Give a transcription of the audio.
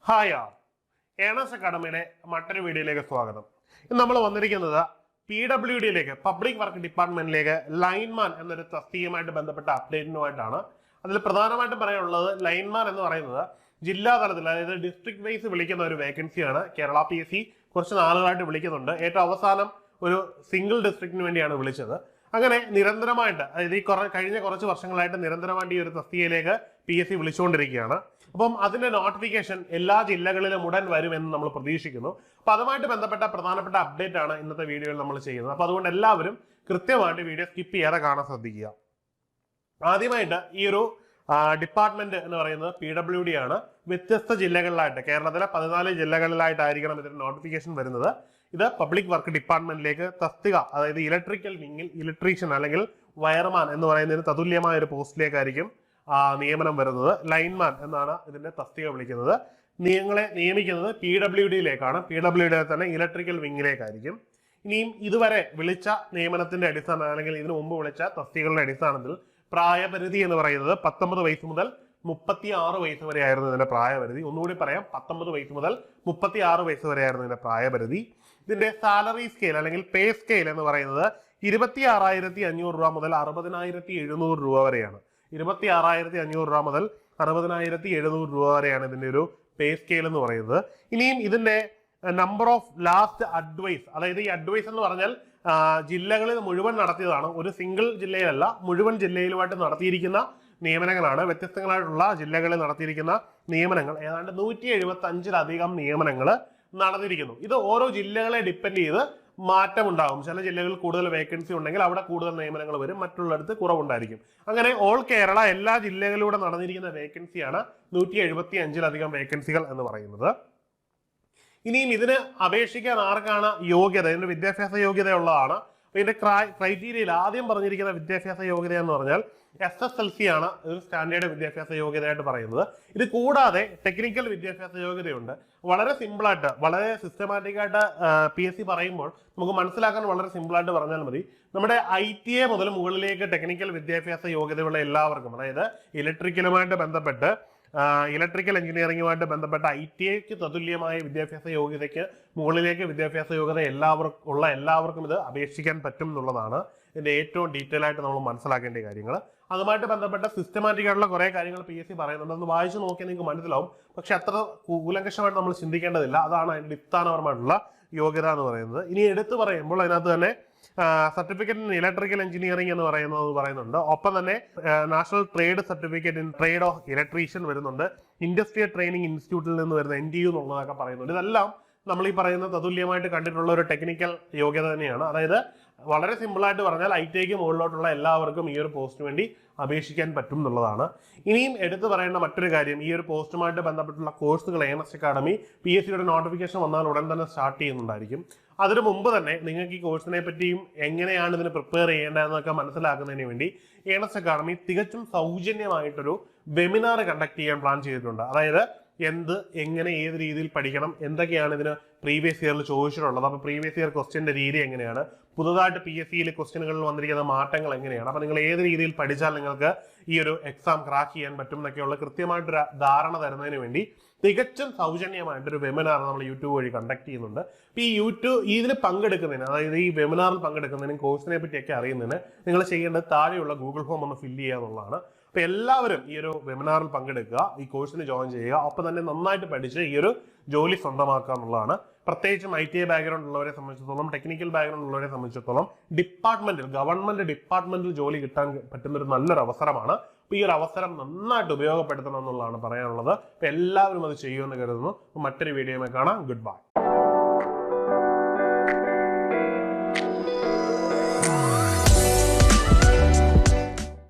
Hi earnest അക്കാഡമിയുടെ മറ്റൊരു വീഡിയോയിലേക്ക് സ്വാഗതം. ഇന്ന് നമ്മൾ വന്നിരിക്കുന്നത് PWDയിലേക്ക് പബ്ലിക് വർക്ക് ഡിപ്പാർട്ട്മെന്റിലേക്ക് ലൈൻമാൻ എന്നൊരു തസ്തികയുമായിട്ട് ബന്ധപ്പെട്ട അപ്ഡേറ്റിനുമായിട്ടാണ്. അതിൽ പ്രധാനമായിട്ടും പറയാനുള്ളത് ലൈൻമാൻ എന്ന് പറയുന്നത് ജില്ലാ തലത്തിൽ, അതായത് ഡിസ്ട്രിക്ട് വൈസ് വിളിക്കുന്ന ഒരു വേക്കൻസിയാണ്. കേരള PSC കുറച്ച് നാളുകളായിട്ട് വിളിക്കുന്നുണ്ട്. ഏറ്റവും അവസാനം ഒരു സിംഗിൾ ഡിസ്ട്രിക്റ്റിന് വേണ്ടിയാണ് വിളിച്ചത്. അങ്ങനെ നിരന്തരമായിട്ട്, അതായത് ഈ കഴിഞ്ഞ കുറച്ച് വർഷങ്ങളായിട്ട് നിരന്തരമായിട്ട് ഈ ഒരു തസ്തികയിലേക്ക് PSC വിളിച്ചുകൊണ്ടിരിക്കുകയാണ്. അപ്പം അതിന്റെ നോട്ടിഫിക്കേഷൻ എല്ലാ ജില്ലകളിലും ഉടൻ വരുമെന്ന് നമ്മൾ പ്രതീക്ഷിക്കുന്നു. അപ്പൊ അതുമായിട്ട് ബന്ധപ്പെട്ട പ്രധാനപ്പെട്ട അപ്ഡേറ്റ് ആണ് ഇന്നത്തെ വീഡിയോയിൽ നമ്മൾ ചെയ്യുന്നത്. അപ്പൊ അതുകൊണ്ട് എല്ലാവരും കൃത്യമായിട്ട് വീഡിയോ സ്കിപ്പ് ചെയ്യാതെ കാണാൻ ശ്രദ്ധിക്കുക. ആദ്യമായിട്ട് ഈ ഒരു ഡിപ്പാർട്ട്മെന്റ് എന്ന് പറയുന്നത് PWD ആണ്. വ്യത്യസ്ത ജില്ലകളിലായിട്ട്, കേരളത്തിലെ 14 ജില്ലകളിലായിട്ടായിരിക്കണം ഇതിന്റെ നോട്ടിഫിക്കേഷൻ വരുന്നത്. ഇത് പബ്ലിക് വർക്ക് ഡിപ്പാർട്ട്മെന്റിലേക്ക് തസ്തിക, അതായത് ഇലക്ട്രിക്കൽ വിങ്ങിൽ ഇലക്ട്രീഷ്യൻ അല്ലെങ്കിൽ വയർമാൻ എന്ന് പറയുന്നതിന് തതുല്യമായ ഒരു പോസ്റ്റിലേക്കായിരിക്കും നിയമനം വരുന്നത്. ലൈൻമാൻ എന്നാണ് ഇതിന്റെ തസ്തിക വിളിക്കുന്നത്. നിങ്ങളെ നിയമിക്കുന്നത് PWDയിലേക്കാണ്. PWDയിലെ തന്നെ ഇലക്ട്രിക്കൽ വിങ്ങിലേക്കായിരിക്കും. ഇനിയും ഇതുവരെ വിളിച്ച നിയമനത്തിന്റെ അടിസ്ഥാനം, അല്ലെങ്കിൽ ഇതിനു മുമ്പ് വിളിച്ച തസ്തികകളുടെ അടിസ്ഥാനത്തിൽ പ്രായപരിധി എന്ന് പറയുന്നത് 19 വയസ്സ് മുതൽ 36 വയസ്സ് വരെ ആയിരുന്നു ഇതിന്റെ പ്രായപരിധി. ഒന്നുകൂടി പറയാം, 19 വയസ്സ് മുതൽ 36 വയസ്സ് വരെ ആയിരുന്നു ഇതിന്റെ പ്രായപരിധി. ഇതിന്റെ സാലറി സ്കെയിൽ അല്ലെങ്കിൽ പേ സ്കെയിൽ എന്ന് പറയുന്നത് 26,500 രൂപ മുതൽ 60,700 രൂപ വരെയാണ്. 26,500 രൂപ മുതൽ 60,700 രൂപ വരെയാണ് ഇതിന്റെ ഒരു പേ സ്കെയിൽ എന്ന് പറയുന്നത്. ഇനിയും ഇതിന്റെ നമ്പർ ഓഫ് ലാസ്റ്റ് അഡ്വൈസ്, അതായത് ഈ അഡ്വൈസ് എന്ന് പറഞ്ഞാൽ ജില്ലകളിൽ മുഴുവൻ നടത്തിയതാണ്. ഒരു സിംഗിൾ ജില്ലയിലല്ല, മുഴുവൻ ജില്ലയിലുമായിട്ട് നടത്തിയിരിക്കുന്ന നിയമനങ്ങളാണ്. വ്യത്യസ്തങ്ങളായിട്ടുള്ള ജില്ലകളിൽ നടത്തിയിരിക്കുന്ന നിയമനങ്ങൾ ഏതാണ്ട് 175ലധികം നിയമനങ്ങൾ നടന്നിരിക്കുന്നു. ഇത് ഓരോ ജില്ലകളെ ഡിപ്പെൻഡ് ചെയ്ത് മാറ്റമുണ്ടാകും. ചില ജില്ലകളിൽ കൂടുതൽ വേക്കൻസി ഉണ്ടെങ്കിൽ അവിടെ കൂടുതൽ നിയമനങ്ങൾ വരും, മറ്റുള്ളിടത്ത് കുറവുണ്ടായിരിക്കും. അങ്ങനെ ഓൾ കേരള എല്ലാ ജില്ലകളിലൂടെ നടന്നിരിക്കുന്ന വേക്കൻസിയാണ് 175ലധികം വേക്കൻസികൾ എന്ന് പറയുന്നത്. ഇനിയും ഇതിന് അപേക്ഷിക്കാൻ ആർക്കാണ് യോഗ്യത? ഇതിന്റെ വിദ്യാഭ്യാസ യോഗ്യത ഉള്ളതാണ്. ഇതിന്റെ ക്രൈറ്റീരിയയിൽ ആദ്യം പറഞ്ഞിരിക്കുന്ന വിദ്യാഭ്യാസ യോഗ്യത എന്ന് പറഞ്ഞാൽ SSLC ആണ് ഒരു സ്റ്റാൻഡേർഡ് വിദ്യാഭ്യാസ യോഗ്യതയായിട്ട് പറയുന്നത്. ഇത് കൂടാതെ ടെക്നിക്കൽ വിദ്യാഭ്യാസ യോഗ്യതയുണ്ട്. വളരെ സിമ്പിളായിട്ട്, വളരെ സിസ്റ്റമാറ്റിക് ആയിട്ട് PSC പറയുമ്പോൾ നമുക്ക് മനസ്സിലാക്കാൻ വളരെ സിമ്പിളായിട്ട് പറഞ്ഞാൽ മതി. നമ്മുടെ ITA മുതൽ മുകളിലേക്ക് ടെക്നിക്കൽ വിദ്യാഭ്യാസ യോഗ്യതയുള്ള എല്ലാവർക്കും, അതായത് ഇലക്ട്രിക്കലുമായിട്ട് ബന്ധപ്പെട്ട് ഇലക്ട്രിക്കൽ എഞ്ചിനീയറിംഗുമായിട്ട് ബന്ധപ്പെട്ട ITAക്ക് തതുല്യമായ വിദ്യാഭ്യാസ യോഗ്യതയ്ക്ക് മുകളിലേക്ക് വിദ്യാഭ്യാസ യോഗ്യത എല്ലാവർക്കും ഇത് അപേക്ഷിക്കാൻ പറ്റും എന്നുള്ളതാണ് ഇതിന്റെ ഏറ്റവും ഡീറ്റെയിൽ ആയിട്ട് നമ്മൾ മനസ്സിലാക്കേണ്ട കാര്യങ്ങൾ. അതുമായിട്ട് ബന്ധപ്പെട്ട സിസ്റ്റമാറ്റിക് ആയിട്ടുള്ള കുറെ കാര്യങ്ങൾ PSC പറയുന്നുണ്ട്. ഒന്ന് വായിച്ചു നോക്കിയാൽ നിങ്ങൾക്ക് മനസ്സിലാവും. പക്ഷെ അത്ര കൂലങ്കഷമായിട്ട് നമ്മൾ ചിന്തിക്കേണ്ടതില്ല. അതാണ് അതിന്റെ അടിസ്ഥാനപരമായിട്ടുള്ള യോഗ്യത എന്ന് പറയുന്നത്. ഇനി എടുത്തു പറയുമ്പോൾ അതിനകത്ത് തന്നെ സർട്ടിഫിക്കറ്റ് ഇൻ ഇലക്ട്രിക്കൽ എഞ്ചിനീയറിംഗ് എന്ന് പറയുന്നുണ്ട്. ഒപ്പം തന്നെ national trade certificate in trade off electrician വരുന്നുണ്ട്. ഇൻഡസ്ട്രിയൽ ട്രെയിനിങ് ഇൻസ്റ്റിറ്റ്യൂട്ടിൽ നിന്ന് വരുന്ന NTU എന്നുള്ളതൊക്കെ പറയുന്നുണ്ട്. ഇതെല്ലാം നമ്മൾ ഈ പറയുന്ന തതുല്യമായിട്ട് കണ്ടിട്ടുള്ള ഒരു ടെക്നിക്കൽ യോഗ്യത തന്നെയാണ്. അതായത് വളരെ സിമ്പിളായിട്ട് പറഞ്ഞാൽ ITAക്ക് മുകളിലോട്ടുള്ള എല്ലാവർക്കും ഈ ഒരു പോസ്റ്റിന് വേണ്ടി അപേക്ഷിക്കാൻ പറ്റും എന്നുള്ളതാണ്. ഇനിയും എടുത്തു പറയേണ്ട മറ്റൊരു കാര്യം, ഈ ഒരു പോസ്റ്റുമായിട്ട് ബന്ധപ്പെട്ടുള്ള കോഴ്സുകൾ ഏണസ് അക്കാഡമി PSCയുടെ നോട്ടിഫിക്കേഷൻ വന്നാൽ ഉടൻ തന്നെ സ്റ്റാർട്ട് ചെയ്യുന്നുണ്ടായിരിക്കും. അതിനു മുമ്പ് തന്നെ നിങ്ങൾക്ക് ഈ കോഴ്സിനെ പറ്റിയും എങ്ങനെയാണ് ഇതിന് പ്രിപ്പയർ ചെയ്യേണ്ടതെന്നൊക്കെ മനസ്സിലാക്കുന്നതിന് വേണ്ടി ഏണസ് അക്കാഡമി തികച്ചും സൗജന്യമായിട്ടൊരു വെബിനാർ കണ്ടക്ട് ചെയ്യാൻ പ്ലാൻ ചെയ്തിട്ടുണ്ട്. അതായത് എങ്ങനെ ഏത് രീതിയിൽ പഠിക്കണം, എന്തൊക്കെയാണ് ഇതിന് പ്രീവിയസ് ഇയറിൽ ചോദിച്ചിട്ടുള്ളത്, അപ്പോൾ പ്രീവിയസ് ഇയർ ക്വസ്റ്റ്യന്റെ രീതി എങ്ങനെയാണ്, പുതുതായിട്ട് PSCയിൽ ക്വസ്റ്റ്യനുകളിൽ വന്നിരിക്കുന്ന മാറ്റങ്ങൾ എങ്ങനെയാണ്, അപ്പോൾ നിങ്ങൾ ഏത് രീതിയിൽ പഠിച്ചാൽ നിങ്ങൾക്ക് ഈ ഒരു എക്സാം ക്രാക്ക് ചെയ്യാൻ പറ്റും എന്നൊക്കെയുള്ള കൃത്യമായിട്ടൊരു ധാരണ തരുന്നതിന് വേണ്ടി തികച്ചും സൗജന്യമായിട്ടൊരു വെബിനാർ നമ്മൾ യൂട്യൂബ് വഴി കണ്ടക്ട് ചെയ്യുന്നുണ്ട്. അപ്പോൾ ഈ ഇതിൽ പങ്കെടുക്കുന്നതിന്, അതായത് ഈ വെബിനാറിൽ പങ്കെടുക്കുന്നതിനും കോഴ്സിനെ പറ്റിയൊക്കെ അറിയുന്നതിന് നിങ്ങൾ ചെയ്യേണ്ടത് താഴെയുള്ള ഗൂഗിൾ ഫോം ഒന്ന് ഫില്ല് ചെയ്യുക എന്നുള്ളതാണ്. അപ്പോൾ എല്ലാവരും ഈ ഒരു വെബിനാറിൽ പങ്കെടുക്കുക, ഈ കോഴ്സിന് ജോയിൻ ചെയ്യുക, ഒപ്പം തന്നെ നന്നായിട്ട് പഠിച്ച് ഈ ഒരു ജോലി സ്വന്തമാക്കുക എന്നുള്ളതാണ്. പ്രത്യേകിച്ചും ITA ബാക്ക്ഗ്രൗണ്ട് ഉള്ളവരെ സംബന്ധിച്ചിടത്തോളം, ടെക്നിക്കൽ ബാക്ക്ഗ്രൗണ്ട് ഉള്ളവരെ സംബന്ധിച്ചിടത്തോളം ഗവൺമെന്റ് ഡിപ്പാർട്ട്മെന്റിൽ ജോലി കിട്ടാൻ പറ്റുന്ന ഒരു നല്ലൊരു അവസരമാണ്. അപ്പോൾ ഈ ഒരു അവസരം നന്നായിട്ട് ഉപയോഗപ്പെടുത്തണം എന്നുള്ളതാണ് പറയാനുള്ളത്. അപ്പോൾ എല്ലാവരും അത് ചെയ്യുമെന്ന് കരുതുന്നു. മറ്റൊരു വീഡിയോയുമായി കാണാം. Good bye.